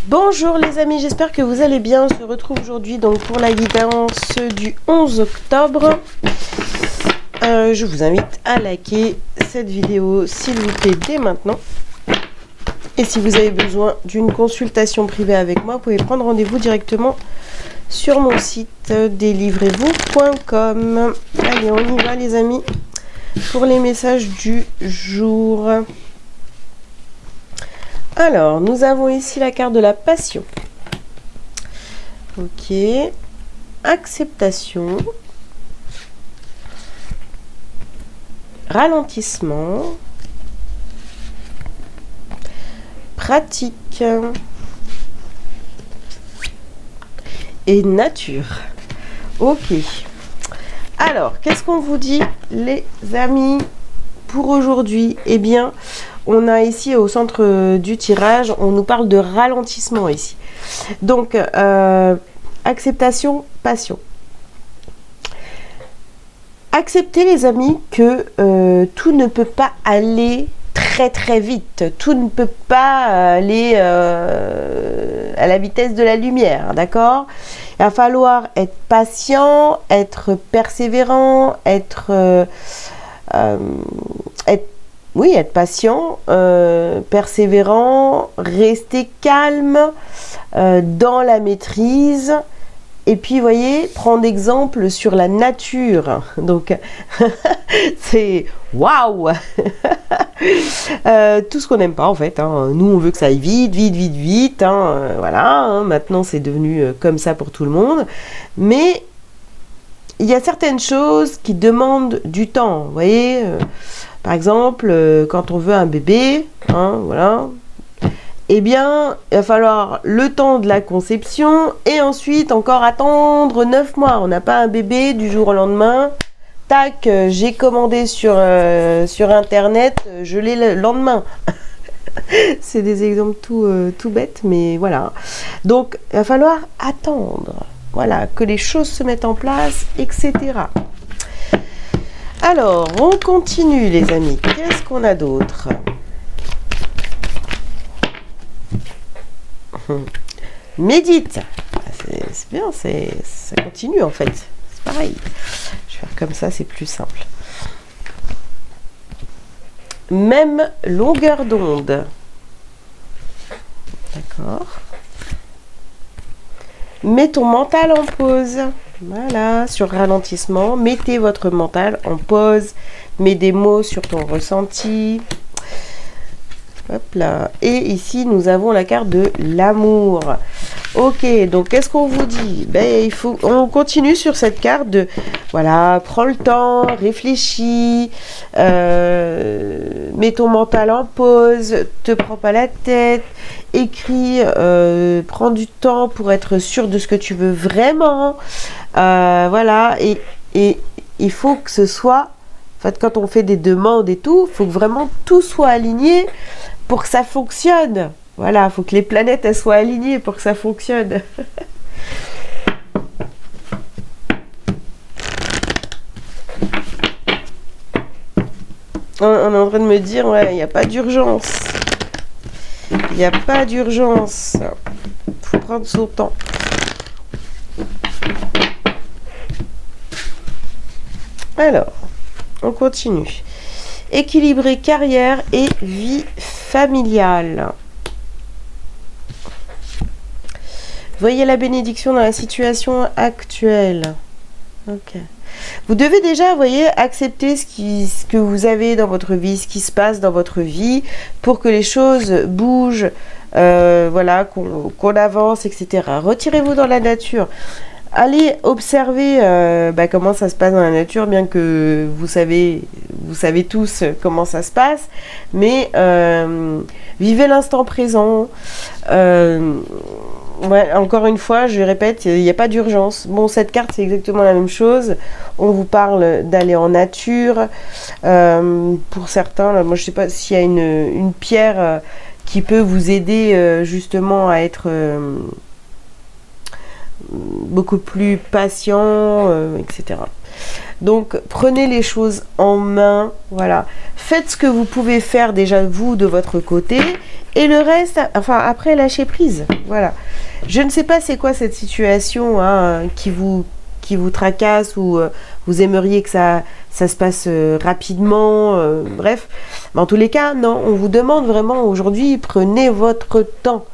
Bonjour les amis, j'espère que vous allez bien. On se retrouve aujourd'hui donc pour la guidance du 11 octobre. Je vous invite à liker cette vidéo s'il vous plaît dès maintenant. Et si vous avez besoin d'une consultation privée avec moi, vous pouvez prendre rendez-vous directement sur mon site délivrez-vous.com. Allez, on y va les amis pour les messages du jour. Alors, nous avons ici la carte de la passion. Ok. Acceptation. Ralentissement. Pratique. Et nature. Ok. Alors, qu'est-ce qu'on vous dit, les amis, pour aujourd'hui? Eh bien, on a ici au centre du tirage, on nous parle de ralentissement ici. Donc, acceptation, passion. Acceptez les amis que tout ne peut pas aller très vite. Tout ne peut pas aller à la vitesse de la lumière, d'accord? Il va falloir être patient, être persévérant, être patient, persévérant, rester calme, dans la maîtrise. Et puis, vous voyez, prendre exemple sur la nature. Donc, c'est waouh. Tout ce qu'on n'aime pas, en fait. Hein. Nous, on veut que ça aille vite. Hein. Voilà. Hein. Maintenant, c'est devenu comme ça pour tout le monde. Mais il y a certaines choses qui demandent du temps. Vous voyez, par exemple, quand on veut un bébé, hein, voilà. Eh bien, il va falloir le temps de la conception et ensuite encore attendre 9 mois. On n'a pas un bébé du jour au lendemain. Tac, j'ai commandé sur Internet, je l'ai le lendemain. C'est des exemples tout bêtes, mais voilà. Donc, il va falloir attendre. Voilà, que les choses se mettent en place, etc. Alors, on continue les amis. Qu'est-ce qu'on a d'autre ? Médite. C'est bien, ça continue en fait. C'est pareil. Je vais faire comme ça, c'est plus simple. Même longueur d'onde. D'accord. Mets ton mental en pause. Voilà, sur ralentissement. Mettez votre mental en pause. Mets des mots sur ton ressenti. Hop là. Et ici, nous avons la carte de l'amour. Ok, donc qu'est-ce qu'on vous dit? Ben, on continue sur cette carte de, voilà, prends le temps, réfléchis, mets ton mental en pause, te prends pas la tête, écris, prends du temps pour être sûr de ce que tu veux vraiment. Voilà, et il faut que ce soit, en fait, quand on fait des demandes et tout, il faut que vraiment tout soit aligné pour que ça fonctionne. Voilà, il faut que les planètes elles soient alignées pour que ça fonctionne. On est en train de me dire, ouais, il n'y a pas d'urgence. Il n'y a pas d'urgence. Il faut prendre son temps. Alors, on continue. Équilibrer carrière et vie familiale. Voyez la bénédiction dans la situation actuelle. Ok. Vous devez déjà, vous voyez, accepter ce que vous avez dans votre vie, ce qui se passe dans votre vie, pour que les choses bougent, voilà, qu'on avance, etc. Retirez-vous dans la nature. Allez observer comment ça se passe dans la nature, bien que vous savez tous comment ça se passe, mais vivez l'instant présent. Ouais, encore une fois, je répète, il n'y a pas d'urgence. Bon, cette carte, c'est exactement la même chose. On vous parle d'aller en nature. Pour certains, là, moi, je ne sais pas s'il y a une pierre qui peut vous aider justement à être beaucoup plus patient, etc. Donc prenez les choses en main, voilà. Faites ce que vous pouvez faire déjà vous de votre côté et le reste, enfin après lâchez prise, voilà. Je ne sais pas c'est quoi cette situation hein, qui vous tracasse ou vous aimeriez que ça se passe rapidement, bref. Mais en tous les cas, non, on vous demande vraiment aujourd'hui, prenez votre temps,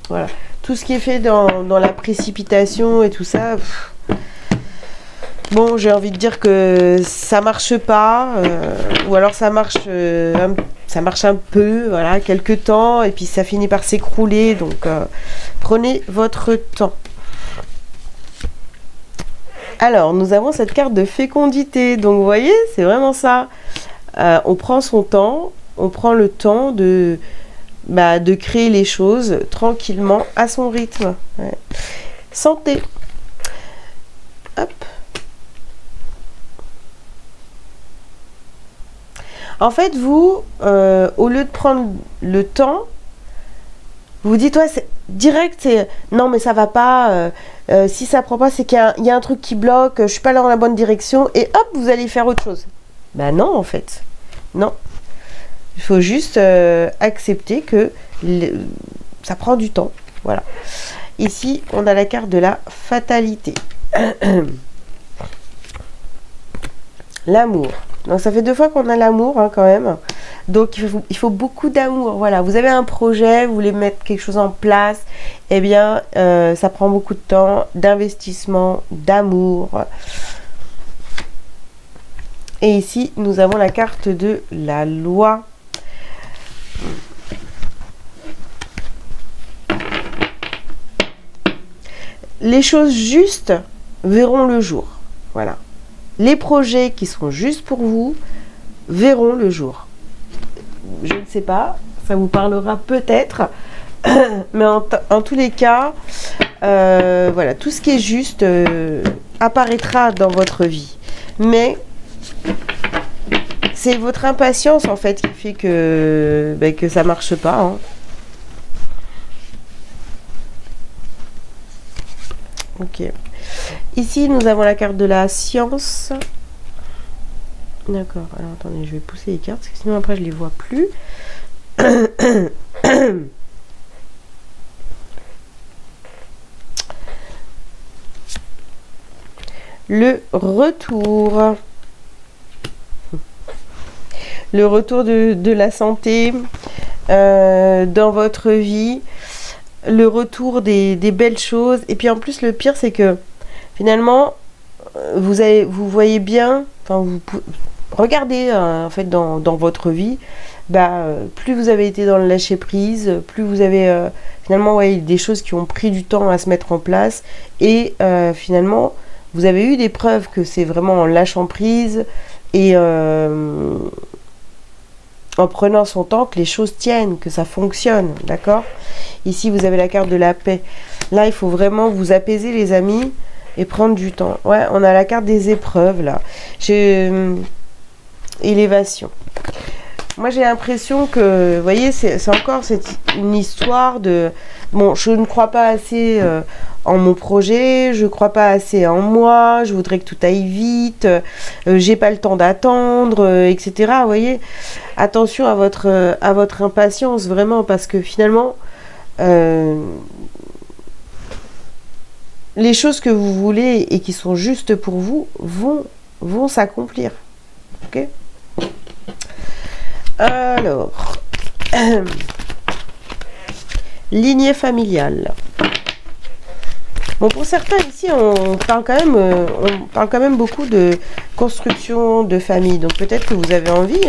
voilà. Tout ce qui est fait dans la précipitation et tout ça, bon, j'ai envie de dire que ça marche pas, ou alors ça marche un peu, voilà, quelques temps, et puis ça finit par s'écrouler, donc prenez votre temps. Alors, nous avons cette carte de fécondité, donc vous voyez, c'est vraiment ça. On prend son temps, on prend le temps de créer les choses tranquillement à son rythme. Ouais. Santé. Hop. En fait, vous, au lieu de prendre le temps, vous dites, ouais, c'est direct, c'est non, mais ça va pas. Si ça prend pas, c'est qu'il y a un truc qui bloque, je suis pas là dans la bonne direction, et hop, vous allez faire autre chose. Ben non, en fait. Non. Il faut juste accepter que ça prend du temps. Voilà. Ici, on a la carte de la fatalité. L'amour. Donc ça fait 2 fois qu'on a l'amour hein, quand même. Donc il faut beaucoup d'amour. Voilà, vous avez un projet, vous voulez mettre quelque chose en place, eh bien ça prend beaucoup de temps, d'investissement, d'amour. Et ici, nous avons la carte de la loi. Les choses justes verront le jour. Voilà. Les projets qui sont justes pour vous verront le jour. Je ne sais pas, ça vous parlera peut-être, mais en tous les cas, voilà, tout ce qui est juste apparaîtra dans votre vie. Mais c'est votre impatience en fait qui fait que ça marche pas. Hein. Ok. Ici, nous avons la carte de la science. D'accord. Alors, attendez, je vais pousser les cartes, parce que sinon, après, je les vois plus. Le retour. Le retour de la santé dans votre vie. Le retour des belles choses. Et puis, en plus, le pire, c'est que finalement, vous voyez bien, enfin, regardez en fait dans votre vie, plus vous avez été dans le lâcher prise, plus vous avez finalement des choses qui ont pris du temps à se mettre en place et finalement vous avez eu des preuves que c'est vraiment en lâchant prise et en prenant son temps que les choses tiennent, que ça fonctionne, d'accord? Ici vous avez la carte de la paix. Là il faut vraiment vous apaiser les amis et prendre du temps. Ouais, on a la carte des épreuves là. Élévation. Moi j'ai l'impression que, vous voyez, c'est encore une histoire de... Bon, je ne crois pas assez en mon projet, je ne crois pas assez en moi, je voudrais que tout aille vite, j'ai pas le temps d'attendre, etc. Vous voyez, attention à votre impatience, vraiment, parce que finalement, les choses que vous voulez et qui sont justes pour vous vont s'accomplir. Ok ? Alors, lignée familiale. Bon, pour certains ici, on parle quand même beaucoup de construction de famille. Donc peut-être que vous avez envie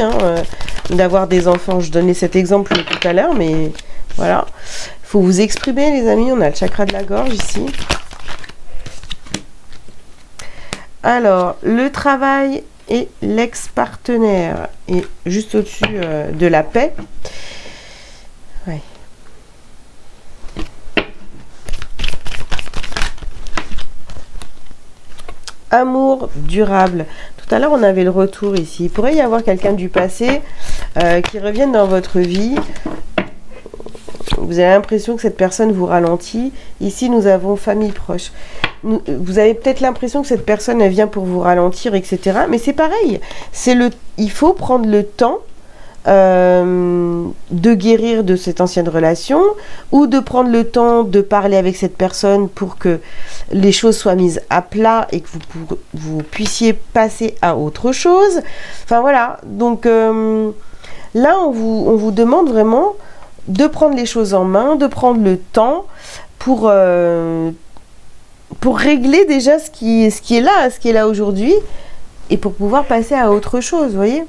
d'avoir des enfants. Je donnais cet exemple tout à l'heure, mais voilà. Il faut vous exprimer, les amis. On a le chakra de la gorge ici. Alors, le travail et l'ex-partenaire est juste au-dessus de la paix. Ouais. Amour durable. Tout à l'heure, on avait le retour ici. Il pourrait y avoir quelqu'un du passé qui revienne dans votre vie. Vous avez l'impression que cette personne vous ralentit. Ici, nous avons famille proche. vous avez peut-être l'impression que cette personne, elle vient pour vous ralentir, etc. Mais c'est pareil. Il faut prendre le temps de guérir de cette ancienne relation ou de prendre le temps de parler avec cette personne pour que les choses soient mises à plat et que vous puissiez passer à autre chose. Enfin voilà, donc là on vous demande vraiment de prendre les choses en main, de prendre le temps pour régler déjà ce qui est là aujourd'hui et pour pouvoir passer à autre chose, vous voyez.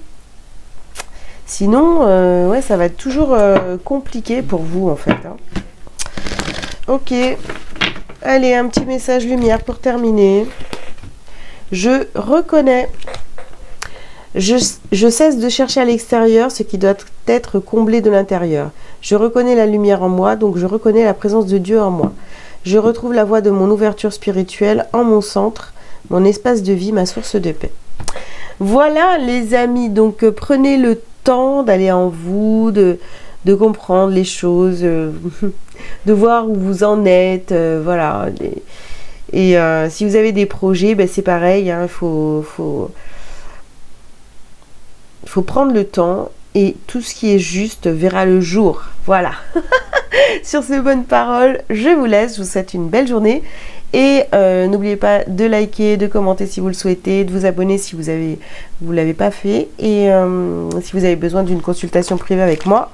Sinon, ouais, ça va être toujours compliqué pour vous, en fait. Hein. Ok. Allez, un petit message lumière pour terminer. Je reconnais. Je cesse de chercher à l'extérieur ce qui doit être comblé de l'intérieur. Je reconnais la lumière en moi, donc je reconnais la présence de Dieu en moi. Je retrouve la voie de mon ouverture spirituelle en mon centre, mon espace de vie, ma source de paix. Voilà, les amis. Donc, prenez le temps d'aller en vous, de comprendre les choses, de voir où vous en êtes, voilà. Et si vous avez des projets, ben c'est pareil, hein, faut prendre le temps et tout ce qui est juste verra le jour. Voilà. Sur ces bonnes paroles, je vous laisse, je vous souhaite une belle journée. Et n'oubliez pas de liker, de commenter si vous le souhaitez, de vous abonner si vous l'avez pas fait. Et si vous avez besoin d'une consultation privée avec moi,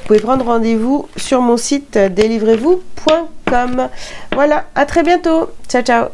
vous pouvez prendre rendez-vous sur mon site délivrez-vous.com. Voilà, à très bientôt. Ciao, ciao.